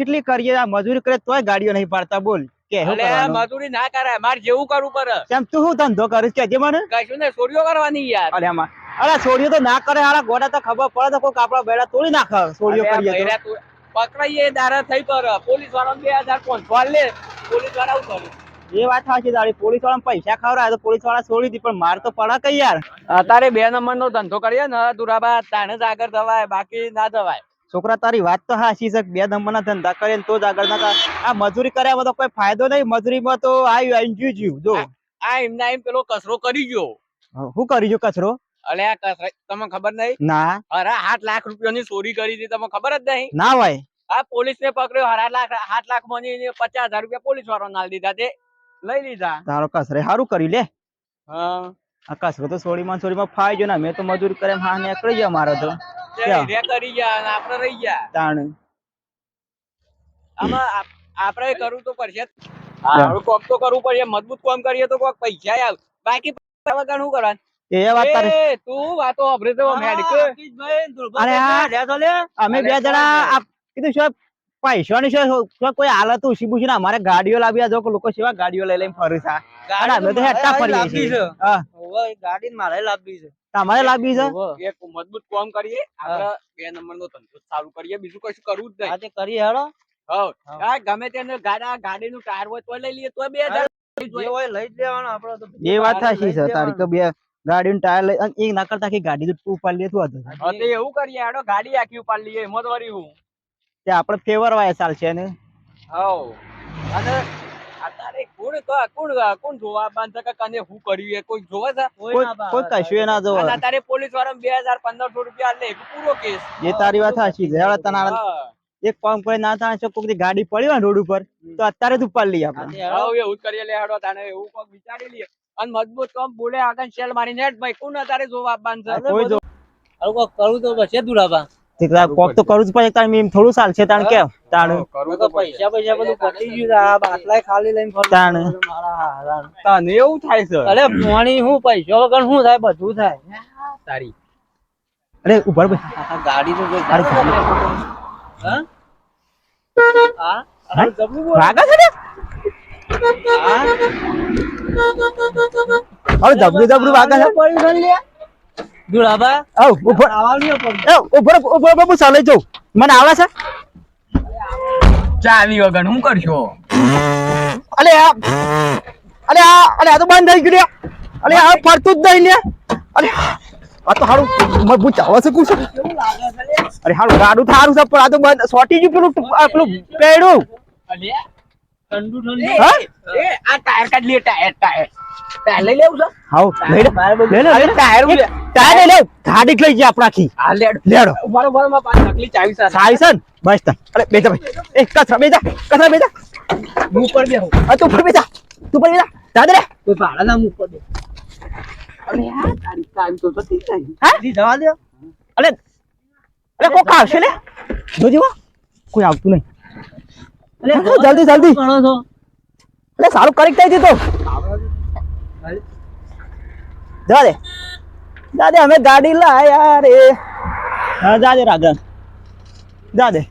કેટલી કરીએ આ મજૂરી કરે તોય ગાડીઓ નહીં પાડતા બોલ કે શું કરવાનું મજૂરી ના કરાય માર જેવું કરવું પડે કેમ તું શું ધંધો કરીશ કે જે મને કશું ને ચોરીઓ કરવાની યાર અરે આમાં અરે છોડીઓ તો ના કરે હારા ગોડા તો ખબર પડે તો કોઈક આપડા બેડા તોડી નાખે છોડીઓ કરીએ તો પકડાઈએ દારા થઈ પર પોલીસ વાળા 2500 લે પોલીસ વાળા આવું કરે એ વાત સાચી તારી પોલીસ વાળા પૈસા ખવડાવે તો પોલીસ વાળા છોડી દી પણ માર તો પડા કઈ યાર અત્યારે 2 નંબરનો ધંધો કરીએ ને દુરાબા તાણે જ આગળ જવાય બાકી ના જવાય છોકરા તારી વાત તો હાચી છે 2 નંબરના ધંધા કરે તો જ આગળ ના આ મજૂરી કર્યા તો કોઈ ફાયદો નહીં મજૂરીમાં તો આવી ગયું જો આ એમના એમ પેલો કચરો કરી ગયો શું કરી ગયો કચરો અલે આ કચરો તમને ખબર નહીં ના અરે 8 લાખ રૂપિયાની ચોરી કરી હતી તમને ખબર જ નહીં ના હોય આ પોલીસ ને પકડ્યો 8 લાખ માંની 50,000 રૂપિયા પોલીસ વાળો નાલ દીધા તે લઈ લીધા તારો કસરે સારું કર્યું લે હા આ કસરો તો છોડીમાં ફાઈ ગયો ને મેં તો મજૂરી કરે હા નીકળી ગયા મારો તો કરી ગયા અને આપણે રહી ગયા તાણ આમાં આપણે કરવું તો પડશે કોક તો કરવું પડશે મજબૂત કામ કરીએ તો કોક પૈસા આવે બાકી વગર શું કરવાનું એ વાત તારી તું વાતો અભરે તો અરે અમે 2 જણા કીધું શું પૈસાની શું કોઈ હાલત ઉછી પૂછી ને અમારે ગાડીઓ લાવી જો લોકો સેવા ગાડીઓ લઈ લઈને ફરી છે અમે તો હેઠા ફરીએ છીએ ગાડી મારે લાવવી છે તમારે લાવી છે એક મજબૂત કામ કરીએ આપણે 2 નંબરનો ધંધો ચાલુ કરીએ બીજું કશું કરવું જ નહીં આજે કરીએ હેડો હા ગમે તેને ગાડીનું ટાયર હોય તો લઈ લઈએ તો 2000 જે હોય લઈ જ લેવાનો આપણે તો એ વાત સાચી છે તારી તો 2 ગાડીનું ટાયર લઈ એક ના કરતા કે ગાડી તો ઉપાડી લેતું હતું હા તો એવું કરીએ હેડો ગાડી આખી ઉપાડી લઈએ એમાં તો વળી હું તે આપણે ફેવર વાય ચાલશે ને હાઉ અને અત્યારે કોણ જોવા બાંધે કે કને હું કર્યું કોઈ જોવે છે કોઈ કશું ના જોવે અને અત્યારે પોલીસ વાળા 2500 રૂપિયા લે પૂરો કેસ એ તારી વાત સાચી છે હેડો તને એક કામ કોઈ ના થાય કોઈ ગાડી પડી હોય રોડ ઉપર તો અત્યારે જ ઉપાડી લઈએ આપણે હાઉ એવું જ કરીએ લે હેડો તાને એવું કોક વિચારી લઈએ અને મજબૂત કામ બોલે આગળ સેલ મારી નેટ ભાઈ કોણ અત્યારે જોવા બાંધે કોઈ જો કોક કરું તો બસ દુરાબા કોક તો કરવું જ પડે તાણ એમ થોડું ચાલશે તાણ કે તાણ તો પૈસા બધું પતી ગયું આ બાટલાય ખાલી લઈને ફરતો તાણ મારા તને એવું થાય છે અરે પાણી હું પૈસા વગર શું થાય બધું થાય તારી અરે ઉપર ગાડી તો જો હા હા વાગા છે ને અરે જબરું વાગા છે પડી લે દુરાબા ઉપર આવવાનું ચાલે જો મને આવડે છે ચાવી વગર હું કરશો અલે આ તો બંધ થઈ ગયું અલે આ ફરતું જ નહીં લે અલે આ તો હારું મજબૂત ચાવે છે કુછ અરે હારું ગાડું થારું છે પણ આ તો બંધ સોટી ગયું પેલું પેડું અલે ઠંડુ હા એ આ ટાયર કાઢ લે ટાયર લઈ લેવું છે હાઉ લે ટાયર લે ગાડી લઈ જા આપણાથી હા લેડો બરોબર માં પાંચ નકલી ચાવી છે બસ તા અરે બેજા ભાઈ એ કચરા બેજા હું ઉપર બે આ તું ઉપર બેજા દાદા રે તું ભાડા ના ઉપર બે અરે યાર તારી ચાવી તો થઈ જાય હા જી જવા દે અરે કોક આવશે લે જોજો કોઈ આવતું નહીં અરે જલ્દી કરો છો અરે સારું કરી થઈ દીધો જા દે અમે ગાડી લાયા રે હા જા દે રાગન જા દે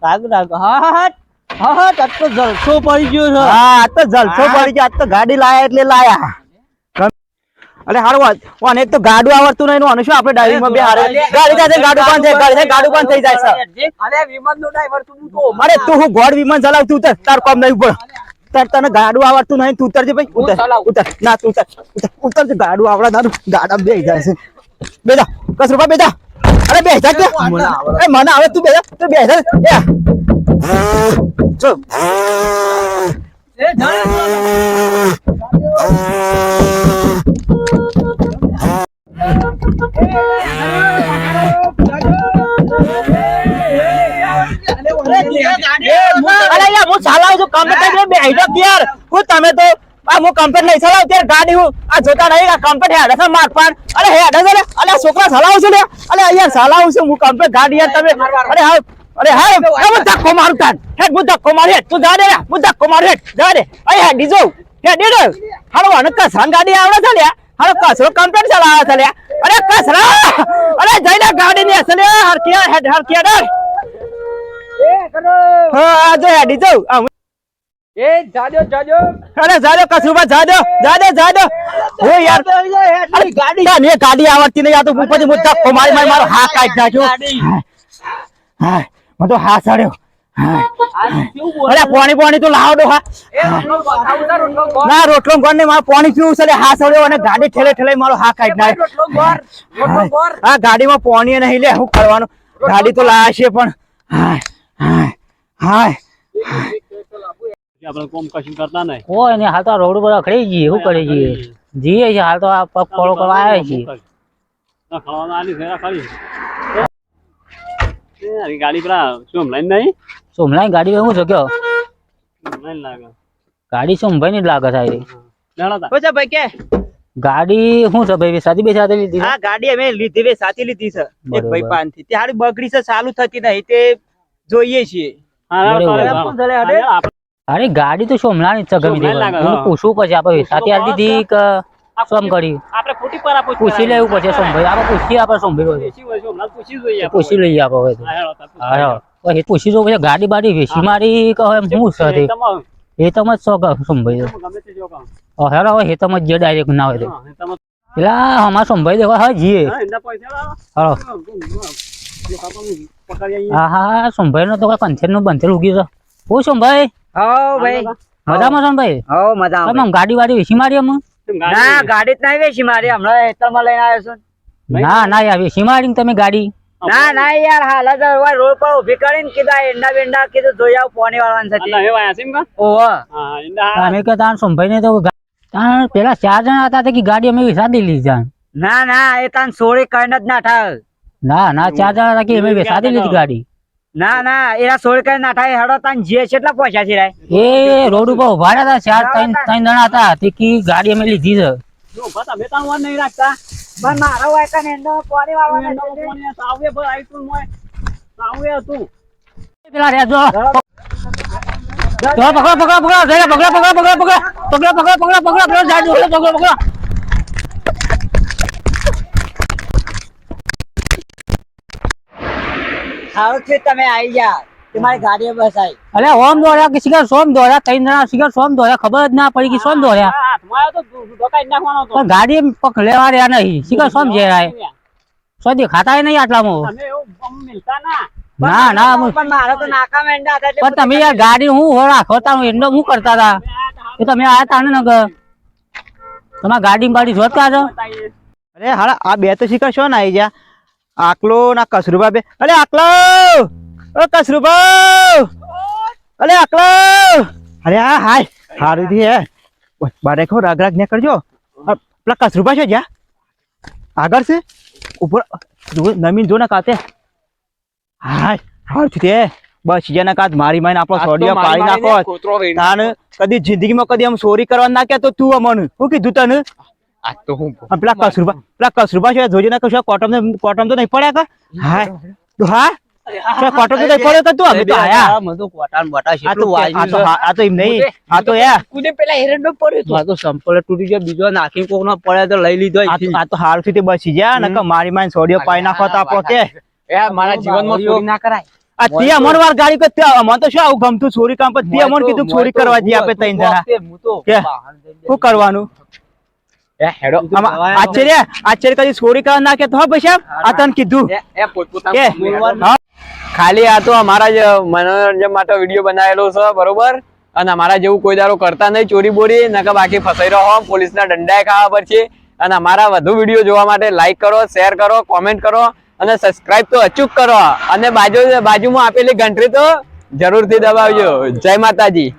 રાગ હા આજ તો જલસો પડી ગયો છે હા આજ તો જલસો પડી ગયો આજ તો ગાડી લાયા એટલે લાયા અરે હારું વાત એક તો ગાડું આવડતું નહીં આનું શું આપણે ડ્રાઈવિંગમાં બે હારે ગાડી સાથે ગાડું બંધ થઈ જાય છે અરે વિમાન નો ડ્રાઈવર તું તો અરે તું હું ગોળ વિમાન ચલાવતું ઉતર તાર કામ નહીં ઉપર તને ગાડું આવડતું નહીં તું ઉતરજે ભાઈ ઉતર ના તું ઉતર ગાડું આવડે તારું ગાડા બે જાય છે બેજા કસરૂપા બેજા અરે બેજા કે મને આવે તું બેજા તું બેજા ચો અરે યાર હું ચલાવું છું કમ્પ્યુટર બે આઈડો યાર હું તમે તો આ હું કમ્પ્યુટર નહીં ચલાવ ત્યારે ગાડી હું આ જોતા નહીં આ કમ્પ્યુટર હેડે છે માર પાન અરે હેડે છે અલે છોકરા ચલાવું છું ને અલે યાર ચલાવું છું હું કમ્પ્યુટર ગાડી યાર તમે અરે હું ધક્કો મારું તાન હેડ હું ધક્કો માર હેડ તું જા દે હું ધક્કો માર હેડ જા દે અરે હેડી જો હેડ દે હાલો આને કસરા ગાડી આવડે છે લે હાલો કસરો કમ્પ્યુટર ચલાવે છે લે અરે કસરા અરે જઈને ગાડી ની અસલે હરકિયા હેડ હરકિયા ડર હા આ જો હેડી જાઉં આ હું- એ જાજો જાજો અરે જાજો કસુભા જાજો હો યાર અરે ગાડી આવડતી નહીં આ તો હું પછી હું ધક્કો મારી મારો હા કાઢી નાખ્યો હા મને તો હા સડ્યો અરે પાણી તો લાવો ડો હા ના રોટલો ગોળ ને મારે પાણી પીવું છે એટલે હા સડ્યો અને ગાડી ઠેલે મારો હા કાઢી નાખ્યો હા ગાડીમાં પાણી નહીં લે શું કરવાનું ગાડી તો લાયા છે પણ હાય આપણે કોમ કશું કરતા નહીં કોઈ નહીં હાલ તો આ રોડ ઉપર અખડી જઈએ શું કરી જઈએ જીએ છીએ હાલ તો આ પગ ફોડો કરવા આવ્યા છીએ ખાવાનું આલી ફેરા ખાલી ગાડી પેલા શું લઈને નહીં સોમલાઈ ગાડી હું શક્યો લઈને લાગે ગાડી સોમભાઈ ની જ લાગે છે લેડા શું છે ભાઈ કે ગાડી શું છે ભાઈ સાદી બે સાથે લીધી હા ગાડી અમે લીધી વે સાથી લીધી છે એક બરોબર. ભાઈ પાનથી તે હારી બગડી છે ચાલુ થતી નહીં તે જોઈએ છીએ અરે ગાડી તો સોમલાની જ છે ગમી તે સોમલાની લાગે, એનું હા. પૂછવું પછી આપણે સાથી આલી દીધી કે સોમ કરી આપણે ખોટી પર આપો પૂછી લેવું પછી સોમભાઈ આપણે પૂછીએ આપણે સોમભાઈ પૂછી જોઈએ પૂછી લઈએ આપણે હવે તો. હા પછી પૂછી જો પછી ગાડી બાડી વેચી મારી કે હવે શું છે તે? એ તો મત શોખ સોમભાઈ ગમે તે જો કામ હેલો હવે એ તો મત જે ડાયરેક્ટ ના હોય તો હા તમે પેલા અમારા સોમભાઈ દેવા હા જીએ હા એના પૈસા હાલો પકડી હા હા સોમભાઈ નો તો કઈ કંથેર નું બંધેલ ઉગી છે હું સોમભાઈ હો ભાઈ મજામાં સોમભાઈ હો મજા તમે આમ ગાડી વાડી વેચી મારી અમે ના ગાડી જ નહીં વેચી મારી હમણાં હેતરમાં લઈને આવ્યો છું ના યાર વેચી મારી તમે ગાડી ના યાર હાલ જ રોડ પર ઉભી કરીને કીધા એંડા બેંડા કીધું જોઈ આવ પાણી વાળવાનું છે હવે વાયા છે એમ કા ઓહો હા એના અમે કે તાર સોમભાઈ ને તો તાર પેલા 4 જણા હતા તે કે ગાડી અમે વેચાતી લીધી જાણ ના એ તાન સોળી કઈને જ ના થાય ના 4 જણા હતા કે અમે વેચાતી લીધી ગાડી ના એના સોળી કઈને ના થાય હેડો તાન જે કેટલા પૈસા છે રે એ રોડ ઉપર ઉભા રહ્યા હતા 3 જણા હતા તે કે ગાડી અમે લીધી છે જો બતા બેતા વાર નહીં રાખતા પણ મારા વાય કને એંડો પાણી વાળવાનું છે સાવે પર આઈતું મોય સાવે તું પેલા રે જો પકડો પેલો જાડો પકડો સારું છે તમે આવી ગયા તમારી ગાડીએ બસ આવી અરે ઓમ દોડ્યા કે શિખર સોમ દોડ્યા 3 જણા શિખર સોમ દોડ્યા ખબર જ ના પડી કે સોમ દોડ્યા હાથમાં આવ્યો તો ડોકાઈ નાખવાનો હતો પણ ગાડી પક લેવા રહ્યા નહીં શિખર સોમ જેરાય સો દેખાતા નહીં આટલામાં તમે એવું બમ મિલતા ના ના પણ મારો તો નાકા મેંડા હતા પણ તમે યાર ગાડી હું હો રાખો તા એનો હું કરતા હતા એ તમે આયા તા ને નગર તમારા ગાડી બાડી જોતા છો અરે હાલા આ બે તો શીખર છો ને આવી ગયા આકલો ના કસરુભા બે અરે આકલો ઓ કસરુભા અરે આકલો અરે હા હાય હારું થી હે બારે ખો રાગ રાગ ને કરજો પેલા કસરુભા છે જ્યાં આગળ છે ઉપર નમીન જો ને કાતે હાય હારું થી તે બસ જેના કાત મારી માઈને આપણો સોડિયો પાડી નાખો તાન કદી જિંદગીમાં કદી આમ ચોરી કરવા ના કે તો તું અમન શું કીધું તને પેલા કસરુભા છે જોજે ના કશું કોટમ તો નહીં પડ્યા કા હાય હા કોટમ તો નહીં પડ્યો તું અમે તો આયા મને તો કોટાન બટા આ તો એમ નહીં આ તો યાર કુદે પેલા હેરંડો પડ્યો તો આ તો સંપલ તૂટી ગયો બીજો નાખી કોક નો પડે તો લઈ લીધો આ તો હારું થી બચી ગયા નકર મારી માઈને સોડિયો પાઈ નાખો તો આપણો કે એ મારા જીવનમાં ચોરી ના કરાય આ તે અમર વાર ગાડી કે મને તો શું આવું ગમતું ચોરી કામ પર તે અમર કીધું ચોરી કરવા જઈએ આપણે ત્રણ જણા કે શું કરવાનું એ હેડો આશ્ચર્ય કદી ચોરી કરવા ના કે તો પૈસા આ તને કીધું એ પોતપોતાનું કે બોલવાનું. હા ખાલી આ તો અમારા જ મનોરંજન માટે વિડીયો બનાવેલો છે બરોબર અને અમારા જેવું કોઈ દારો કરતા નહીં ચોરી બોરી નકર બાકી ફસાઈ રહો પોલીસના દંડાએ ખાવા પડશે અને અમારા વધુ વિડીયો જોવા માટે લાઈક કરો શેર કરો કોમેન્ટ કરો અને સબસ્ક્રાઇબ તો અચૂક કરો અને બાજુમાં આપેલી ઘંટડી તો જરૂરથી દબાવજો જય માતાજી.